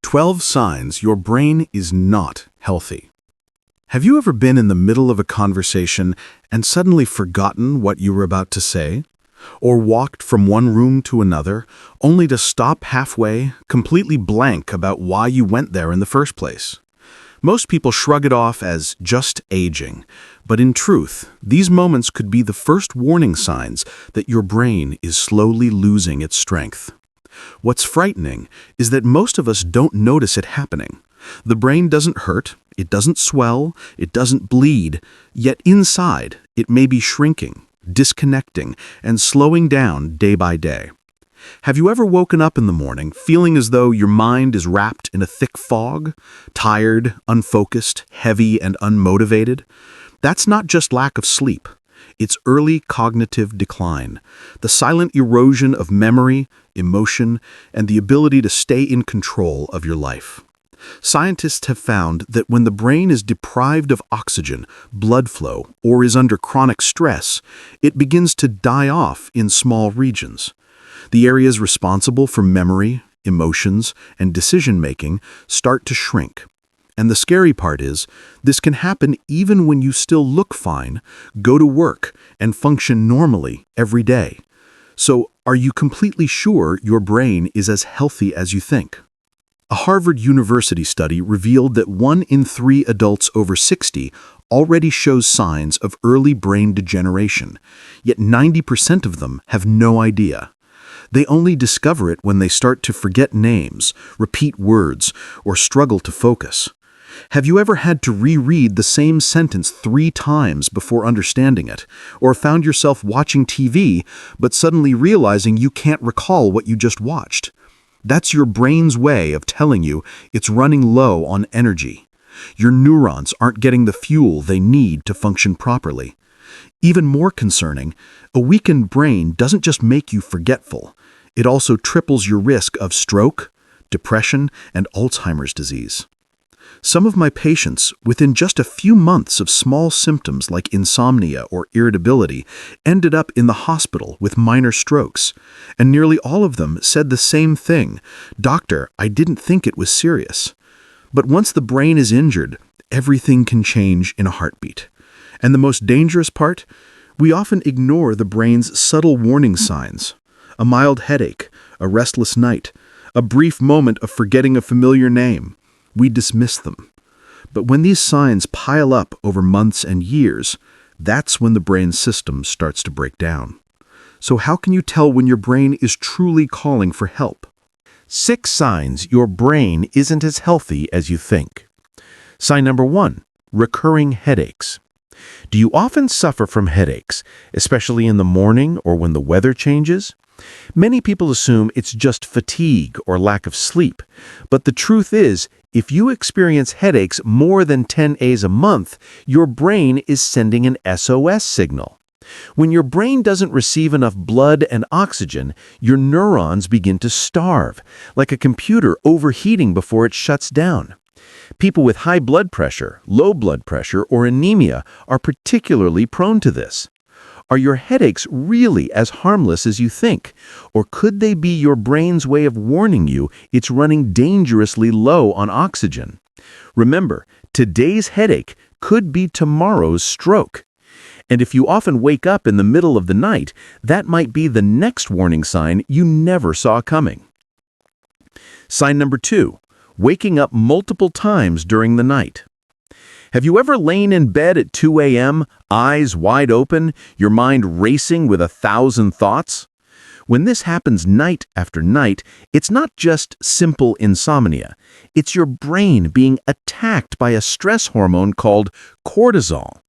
12 signs your brain is not healthy. Have you ever been in the middle of a conversation and suddenly forgotten what you were about to say? Or walked from one room to another, only to stop halfway, completely blank about why you went there in the first place? Most people shrug it off as just aging, but in truth, these moments could be the first warning signs that your brain is slowly losing its strength. What's frightening is that most of us don't notice it happening. The brain doesn't hurt, it doesn't swell, it doesn't bleed, yet inside it may be shrinking, disconnecting, and slowing down day by day. Have you ever woken up in the morning feeling as though your mind is wrapped in a thick fog? Tired, unfocused, heavy, and unmotivated? That's not just lack of sleep. It's early cognitive decline, the silent erosion of memory, emotion, and the ability to stay in control of your life. Scientists have found that when the brain is deprived of oxygen, blood flow, or is under chronic stress, it begins to die off in small regions. The areas responsible for memory, emotions, and decision-making start to shrink. And the scary part is, this can happen even when you still look fine, go to work, and function normally every day. So, are you completely sure your brain is as healthy as you think? A Harvard University study revealed that 1 in 3 adults over 60 already shows signs of early brain degeneration, yet 90% of them have no idea. They only discover it when they start to forget names, repeat words, or struggle to focus. Have you ever had to reread the same sentence 3 times before understanding it, or found yourself watching TV but suddenly realizing you can't recall what you just watched? That's your brain's way of telling you it's running low on energy. Your neurons aren't getting the fuel they need to function properly. Even more concerning, a weakened brain doesn't just make you forgetful. It also triples your risk of stroke, depression, and Alzheimer's disease. Some of my patients, within just a few months of small symptoms like insomnia or irritability, ended up in the hospital with minor strokes. And nearly all of them said the same thing: "Doctor, I didn't think it was serious." But once the brain is injured, everything can change in a heartbeat. And the most dangerous part? We often ignore the brain's subtle warning signs. A mild headache, a restless night, a brief moment of forgetting a familiar name. We dismiss them. But when these signs pile up over months and years, that's when the brain system starts to break down. So how can you tell when your brain is truly calling for help? 6 signs your brain isn't as healthy as you think. Sign number 1, recurring headaches. Do you often suffer from headaches, especially in the morning or when the weather changes? Many people assume it's just fatigue or lack of sleep, but the truth is, if you experience headaches more than 10 days a month, your brain is sending an SOS signal. When your brain doesn't receive enough blood and oxygen, your neurons begin to starve, like a computer overheating before it shuts down. People with high blood pressure, low blood pressure, or anemia are particularly prone to this. Are your headaches really as harmless as you think? Or could they be your brain's way of warning you it's running dangerously low on oxygen? Remember, today's headache could be tomorrow's stroke. And if you often wake up in the middle of the night, that might be the next warning sign you never saw coming. Sign number 2, waking up multiple times during the night. Have you ever lain in bed at 2 a.m., eyes wide open, your mind racing with 1,000 thoughts? When this happens night after night, it's not just simple insomnia. It's your brain being attacked by a stress hormone called cortisol.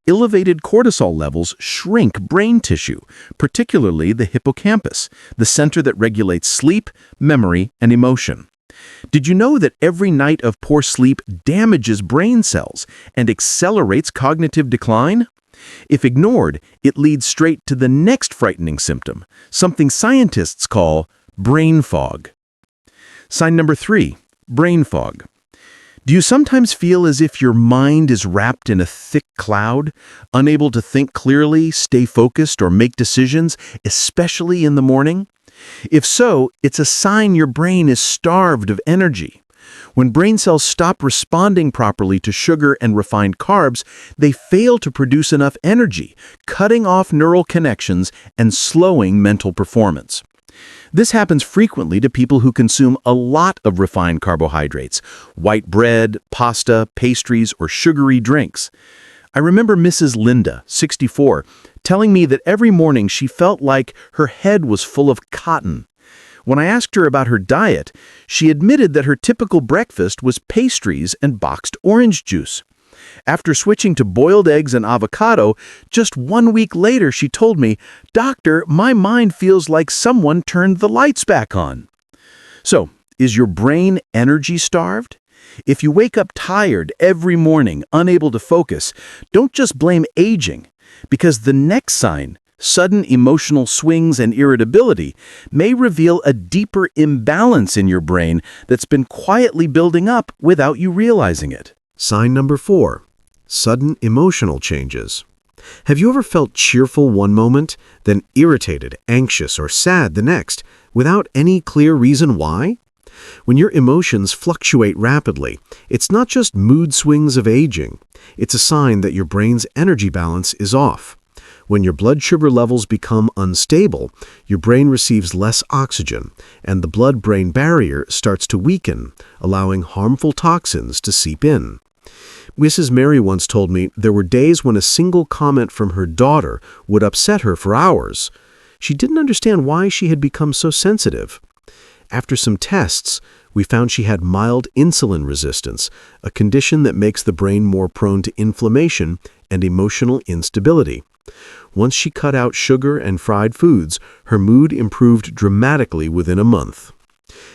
Elevated cortisol levels shrink brain tissue, particularly the hippocampus, the center that regulates sleep, memory, and emotion. Did you know that every night of poor sleep damages brain cells and accelerates cognitive decline? If ignored, it leads straight to the next frightening symptom, something scientists call brain fog. Sign number 3, brain fog. Do you sometimes feel as if your mind is wrapped in a thick cloud, unable to think clearly, stay focused, or make decisions, especially in the morning? If so, it's a sign your brain is starved of energy. When brain cells stop responding properly to sugar and refined carbs, they fail to produce enough energy, cutting off neural connections and slowing mental performance. This happens frequently to people who consume a lot of refined carbohydrates, white bread, pasta, pastries, or sugary drinks. I remember Mrs. Linda, 64, telling me that every morning she felt like her head was full of cotton. When I asked her about her diet, she admitted that her typical breakfast was pastries and boxed orange juice. After switching to boiled eggs and avocado, just 1 week later she told me, "Doctor, my mind feels like someone turned the lights back on." So, is your brain energy starved? If you wake up tired every morning, unable to focus, don't just blame aging, because the next sign, sudden emotional swings and irritability, may reveal a deeper imbalance in your brain that's been quietly building up without you realizing it. Sign number 4. Sudden emotional changes. Have you ever felt cheerful one moment, then irritated, anxious, or sad the next, without any clear reason why? When your emotions fluctuate rapidly, it's not just mood swings of aging. It's a sign that your brain's energy balance is off. When your blood sugar levels become unstable, your brain receives less oxygen, and the blood-brain barrier starts to weaken, allowing harmful toxins to seep in. Mrs. Mary once told me there were days when a single comment from her daughter would upset her for hours. She didn't understand why she had become so sensitive. After some tests, we found she had mild insulin resistance, a condition that makes the brain more prone to inflammation and emotional instability. Once she cut out sugar and fried foods, her mood improved dramatically within a month.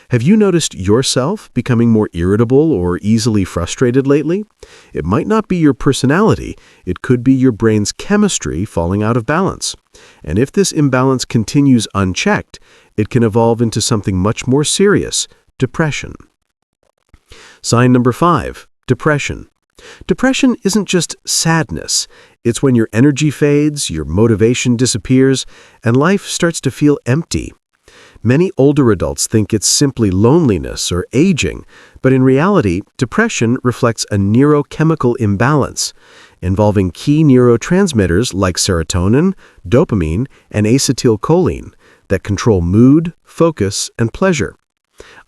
Have you noticed yourself becoming more irritable or easily frustrated lately? It might not be your personality, it could be your brain's chemistry falling out of balance. And if this imbalance continues unchecked, it can evolve into something much more serious, depression. Sign number 5, depression. Depression isn't just sadness. It's when your energy fades, your motivation disappears, and life starts to feel empty. Many older adults think it's simply loneliness or aging, but in reality, depression reflects a neurochemical imbalance involving key neurotransmitters like serotonin, dopamine, and acetylcholine that control mood, focus, and pleasure.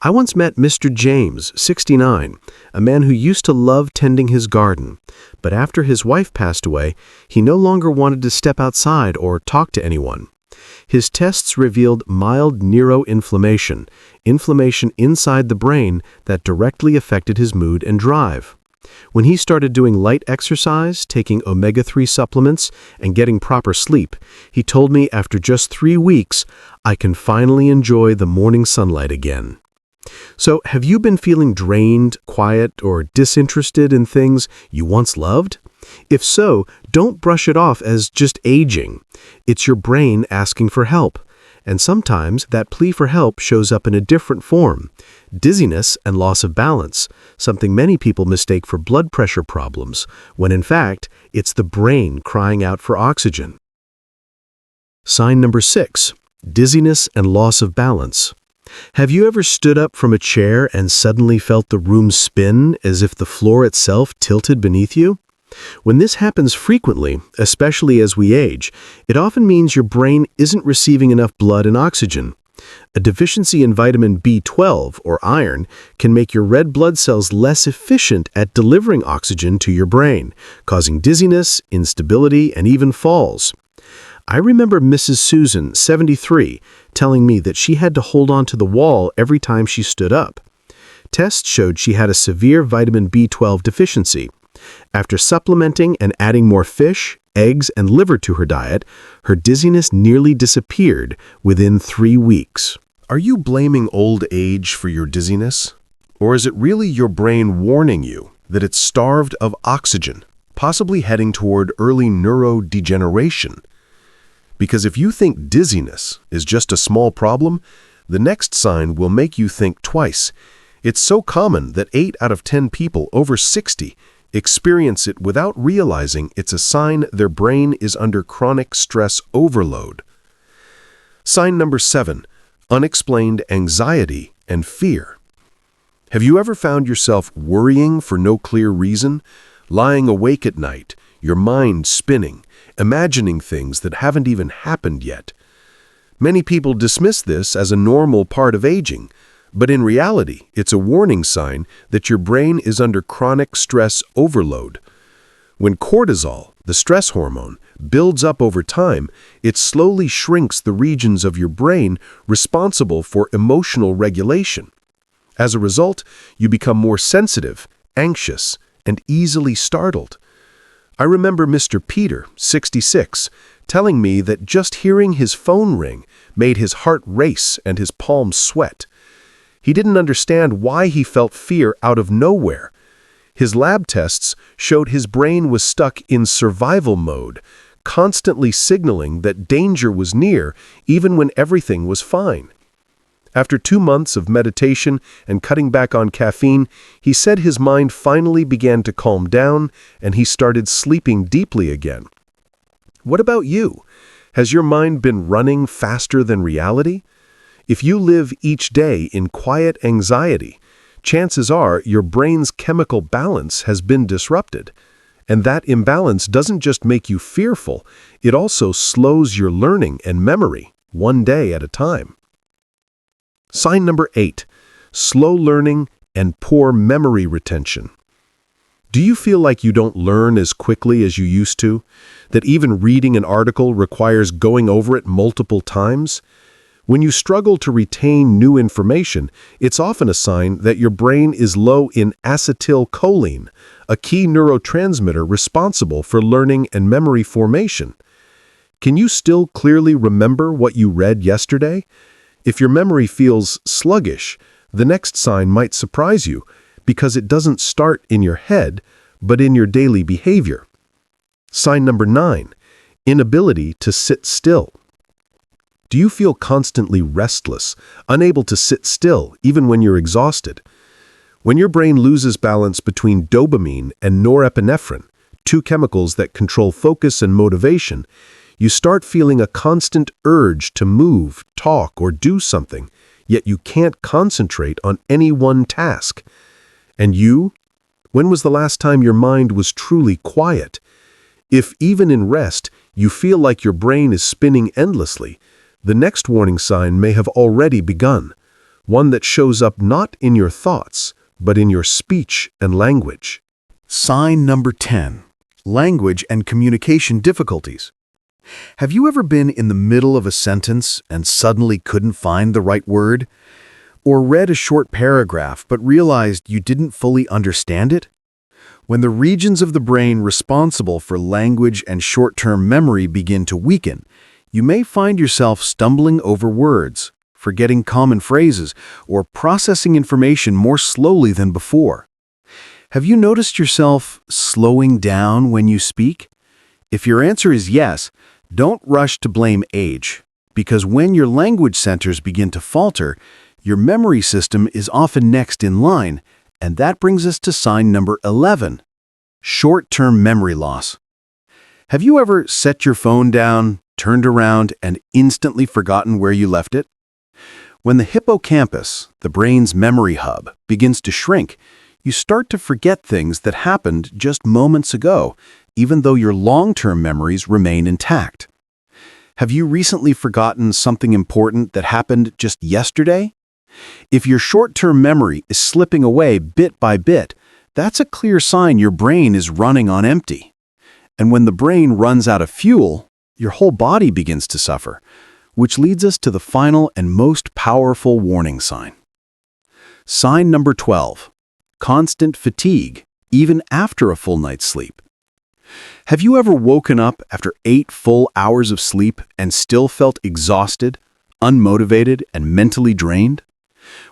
I once met Mr. James, 69, a man who used to love tending his garden, but after his wife passed away, he no longer wanted to step outside or talk to anyone. His tests revealed mild neuroinflammation, inflammation inside the brain that directly affected his mood and drive. When he started doing light exercise, taking omega-3 supplements, and getting proper sleep, he told me after just 3 weeks, I can finally enjoy the morning sunlight again. So, have you been feeling drained, quiet, or disinterested in things you once loved? If so, don't brush it off as just aging. It's your brain asking for help. And sometimes that plea for help shows up in a different form: dizziness and loss of balance, something many people mistake for blood pressure problems, when in fact, it's the brain crying out for oxygen. Sign number 6, dizziness and loss of balance. Have you ever stood up from a chair and suddenly felt the room spin as if the floor itself tilted beneath you? When this happens frequently, especially as we age, it often means your brain isn't receiving enough blood and oxygen. A deficiency in vitamin B12, or iron, can make your red blood cells less efficient at delivering oxygen to your brain, causing dizziness, instability, and even falls. I remember Mrs. Susan, 73, telling me that she had to hold on to the wall every time she stood up. Tests showed she had a severe vitamin B12 deficiency. After supplementing and adding more fish, eggs, and liver to her diet, her dizziness nearly disappeared within 3 weeks. Are you blaming old age for your dizziness? Or is it really your brain warning you that it's starved of oxygen, possibly heading toward early neurodegeneration? Because if you think dizziness is just a small problem, the next sign will make you think twice. It's so common that 8 out of 10 people over 60 experience it without realizing it's a sign their brain is under chronic stress overload. Sign number 7, unexplained anxiety and fear. Have you ever found yourself worrying for no clear reason? Lying awake at night, your mind spinning, imagining things that haven't even happened yet? Many people dismiss this as a normal part of aging, but in reality, it's a warning sign that your brain is under chronic stress overload. When cortisol, the stress hormone, builds up over time, it slowly shrinks the regions of your brain responsible for emotional regulation. As a result, you become more sensitive, anxious, and easily startled. I remember Mr. Peter, 66, telling me that just hearing his phone ring made his heart race and his palms sweat. He didn't understand why he felt fear out of nowhere. His lab tests showed his brain was stuck in survival mode, constantly signaling that danger was near even when everything was fine. After 2 months of meditation and cutting back on caffeine, he said his mind finally began to calm down and he started sleeping deeply again. What about you? Has your mind been running faster than reality? If you live each day in quiet anxiety, chances are your brain's chemical balance has been disrupted. And that imbalance doesn't just make you fearful, it also slows your learning and memory, one day at a time. Sign number 8, slow learning and poor memory retention. Do you feel like you don't learn as quickly as you used to? That even reading an article requires going over it multiple times? When you struggle to retain new information, it's often a sign that your brain is low in acetylcholine, a key neurotransmitter responsible for learning and memory formation. Can you still clearly remember what you read yesterday? If your memory feels sluggish, the next sign might surprise you because it doesn't start in your head, but in your daily behavior. Sign number 9, inability to sit still. Do you feel constantly restless, unable to sit still even when you're exhausted? When your brain loses balance between dopamine and norepinephrine, two chemicals that control focus and motivation, you start feeling a constant urge to move, talk, or do something, yet you can't concentrate on any one task. And you? When was the last time your mind was truly quiet? If even in rest, you feel like your brain is spinning endlessly, the next warning sign may have already begun, one that shows up not in your thoughts, but in your speech and language. Sign number 10, language and communication difficulties. Have you ever been in the middle of a sentence and suddenly couldn't find the right word? Or read a short paragraph but realized you didn't fully understand it? When the regions of the brain responsible for language and short-term memory begin to weaken, you may find yourself stumbling over words, forgetting common phrases, or processing information more slowly than before. Have you noticed yourself slowing down when you speak? If your answer is yes, don't rush to blame age, because when your language centers begin to falter, your memory system is often next in line, and that brings us to sign number 11, short-term memory loss. Have you ever set your phone down, turned around, and instantly forgotten where you left it? When the hippocampus, the brain's memory hub, begins to shrink, you start to forget things that happened just moments ago, even though your long-term memories remain intact. Have you recently forgotten something important that happened just yesterday? If your short-term memory is slipping away bit by bit, that's a clear sign your brain is running on empty. And when the brain runs out of fuel, your whole body begins to suffer, which leads us to the final and most powerful warning sign. Sign number 12, constant fatigue, even after a full night's sleep. Have you ever woken up after 8 full hours of sleep and still felt exhausted, unmotivated, and mentally drained?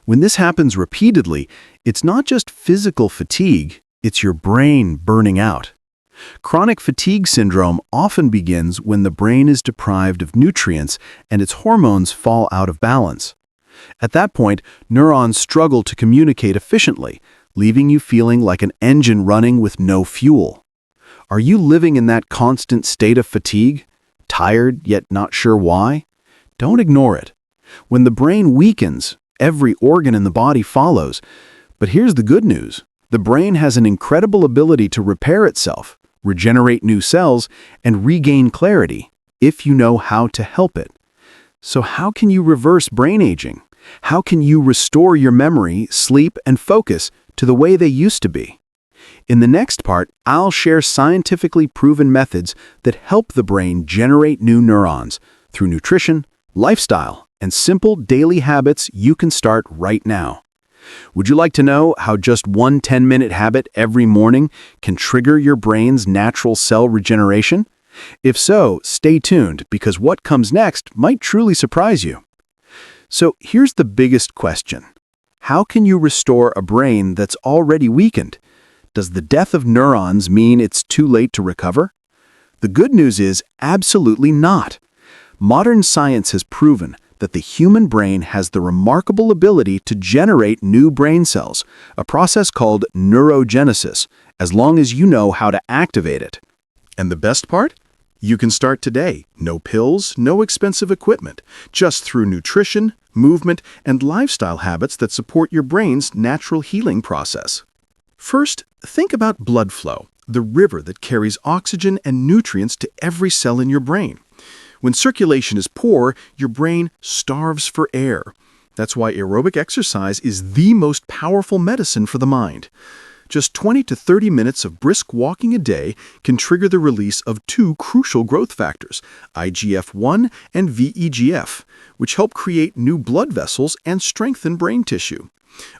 When this happens repeatedly, it's not just physical fatigue, it's your brain burning out. Chronic fatigue syndrome often begins when the brain is deprived of nutrients and its hormones fall out of balance. At that point, neurons struggle to communicate efficiently, leaving you feeling like an engine running with no fuel. Are you living in that constant state of fatigue, tired yet not sure why? Don't ignore it. When the brain weakens, every organ in the body follows, But here's the good news. The brain has an incredible ability to repair itself, regenerate new cells, and regain clarity if you know how to help it. So how can you reverse brain aging? How can you restore your memory, sleep, and focus to the way they used to be? In the next part, I'll share scientifically proven methods that help the brain generate new neurons through nutrition, lifestyle, and simple daily habits you can start right now. Would you like to know how just one 10-minute habit every morning can trigger your brain's natural cell regeneration? If so, stay tuned because what comes next might truly surprise you. So here's the biggest question. How can you restore a brain that's already weakened? Does the death of neurons mean it's too late to recover? The good news is absolutely not. Modern science has proven that the human brain has the remarkable ability to generate new brain cells, a process called neurogenesis, as long as you know how to activate it. And the best part? You can start today. No pills, no expensive equipment, just through nutrition, movement, and lifestyle habits that support your brain's natural healing process. First, think about blood flow, the river that carries oxygen and nutrients to every cell in your brain. When circulation is poor, your brain starves for air. That's why aerobic exercise is the most powerful medicine for the mind. Just 20 to 30 minutes of brisk walking a day can trigger the release of two crucial growth factors, IGF-1 and VEGF, which help create new blood vessels and strengthen brain tissue.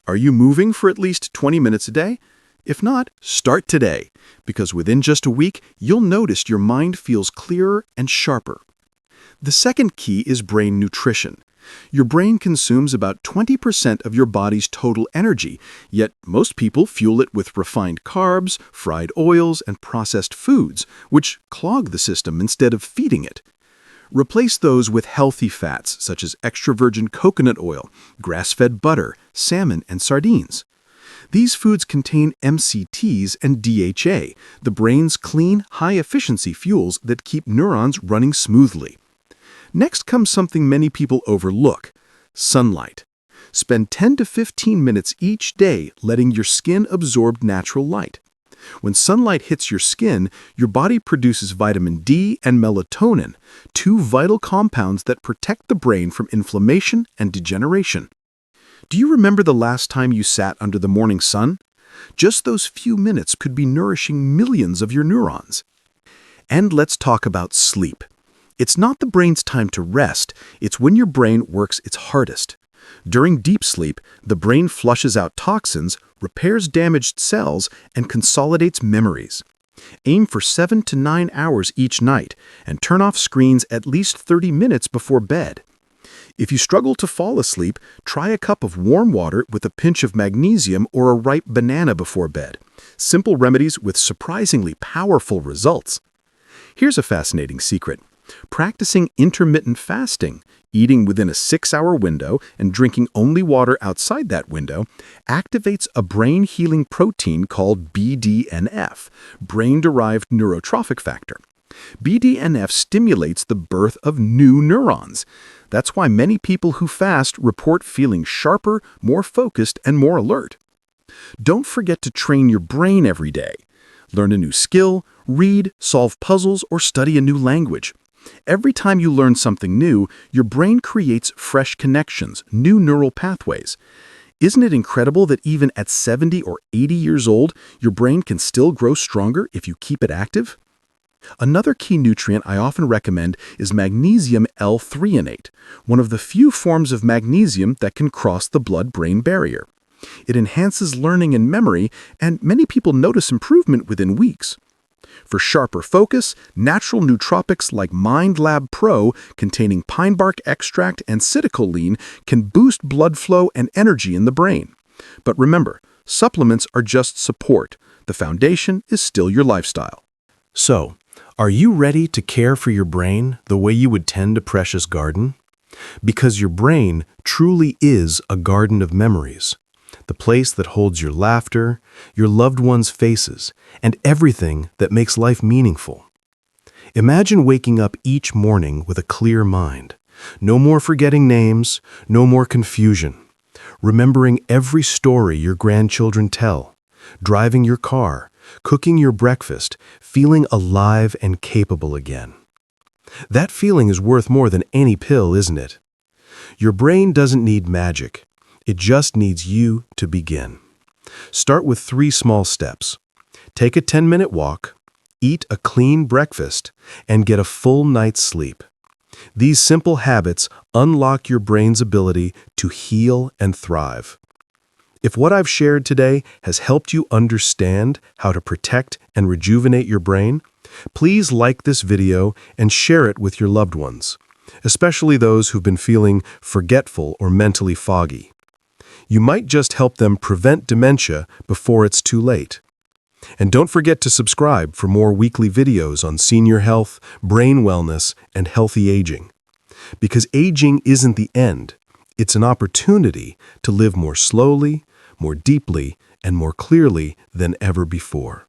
Are you moving for at least 20 minutes a day? If not, start today, because within just a week, you'll notice your mind feels clearer and sharper. The second key is brain nutrition. Your brain consumes about 20% of your body's total energy, yet most people fuel it with refined carbs, fried oils, and processed foods, which clog the system instead of feeding it. Replace those with healthy fats such as extra virgin coconut oil, grass-fed butter, salmon, and sardines. These foods contain MCTs and DHA, the brain's clean, high-efficiency fuels that keep neurons running smoothly. Next comes something many people overlook: sunlight. Spend 10 to 15 minutes each day letting your skin absorb natural light. When sunlight hits your skin, your body produces vitamin D and melatonin, two vital compounds that protect the brain from inflammation and degeneration. Do you remember the last time you sat under the morning sun? Just those few minutes could be nourishing millions of your neurons. And let's talk about sleep. It's not the brain's time to rest, it's when your brain works its hardest. During deep sleep, the brain flushes out toxins, repairs damaged cells, and consolidates memories. Aim for 7 to 9 hours each night, and turn off screens at least 30 minutes before bed. If you struggle to fall asleep, try a cup of warm water with a pinch of magnesium or a ripe banana before bed. Simple remedies with surprisingly powerful results. Here's a fascinating secret. Practicing intermittent fasting, eating within a 6-hour window and drinking only water outside that window, activates a brain-healing protein called BDNF, brain-derived neurotrophic factor. BDNF stimulates the birth of new neurons. That's why many people who fast report feeling sharper, more focused, and more alert. Don't forget to train your brain every day. Learn a new skill, read, solve puzzles, or study a new language. Every time you learn something new, your brain creates fresh connections, new neural pathways. Isn't it incredible that even at 70 or 80 years old, your brain can still grow stronger if you keep it active? Another key nutrient I often recommend is magnesium L-threonate, one of the few forms of magnesium that can cross the blood-brain barrier. It enhances learning and memory, and many people notice improvement within weeks. For sharper focus, natural nootropics like MindLab Pro, containing pine bark extract and citicoline, can boost blood flow and energy in the brain. But remember, supplements are just support. The foundation is still your lifestyle. So, are you ready to care for your brain the way you would tend a precious garden? Because your brain truly is a garden of memories. The place that holds your laughter, your loved ones' faces, and everything that makes life meaningful. Imagine waking up each morning with a clear mind. No more forgetting names, no more confusion. remembering every story your grandchildren tell, driving your car, cooking your breakfast, feeling alive and capable again. That feeling is worth more than any pill, isn't it? Your brain doesn't need magic. It just needs you to begin. Start with 3 small steps. Take a 10-minute walk, eat a clean breakfast, and get a full night's sleep. These simple habits unlock your brain's ability to heal and thrive. If what I've shared today has helped you understand how to protect and rejuvenate your brain, please like this video and share it with your loved ones, especially those who've been feeling forgetful or mentally foggy. You might just help them prevent dementia before it's too late. And don't forget to subscribe for more weekly videos on senior health, brain wellness, and healthy aging. Because aging isn't the end. It's an opportunity to live more slowly, more deeply, and more clearly than ever before.